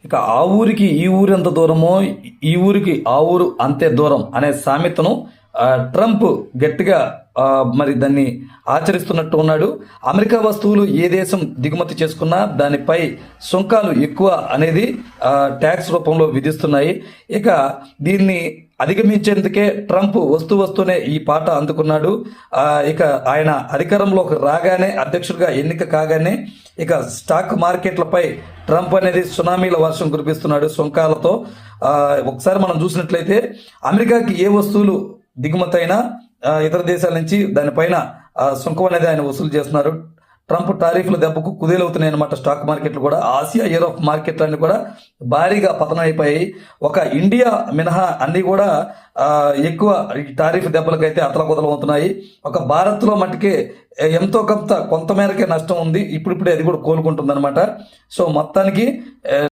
ఇక ఆ ఊరికి ఈ ఊరు ఎంత దూరమో ఈ ఊరికి ఆ ఊరు అంతే దూరం అనే సామెతను ట్రంప్ గట్టిగా మరి దాన్ని ఆచరిస్తున్నట్టు ఉన్నాడు. అమెరికా వస్తువులు ఏ దేశం దిగుమతి చేసుకున్నా దానిపై సుంకాలు ఎక్కువ అనేది ట్యాక్స్ రూపంలో విధిస్తున్నాయి. ఇక దీన్ని అధిగమించేందుకే ట్రంప్ వస్తూనే ఈ పాట అందుకున్నాడు. ఇక ఆయన అధికారంలోకి రాగానే, అధ్యక్షుడిగా ఎన్నిక కాగానే ఇక స్టాక్ మార్కెట్లపై ట్రంప్ అనేది సునామీల వర్షం కురిపిస్తున్నాడు సుంకాలతో. ఒకసారి మనం చూసినట్లయితే అమెరికాకి ఏ వస్తువులు దిగుమతి అయినా ఇతర దేశాల నుంచి దానిపైన సుంకం అనేది ఆయన వసూలు చేస్తున్నారు. ట్రంప్ టారిఫ్ల దెబ్బకు కుదేలవుతున్నాయి అనమాట స్టాక్ మార్కెట్లు కూడా. ఆసియా, యూరోప్ మార్కెట్లన్నీ కూడా భారీగా పతనం అయిపోయాయి. ఒక ఇండియా మినహా అన్ని కూడా ఎక్కువ టారిఫ్ దెబ్బలకైతే అతలకుతలవుతున్నాయి. ఒక భారత్లో మట్టుకే ఎంతో కొంతమేరకే నష్టం ఉంది. ఇప్పుడిప్పుడే అది కూడా కోలుకుంటుంది అనమాట. సో మొత్తానికి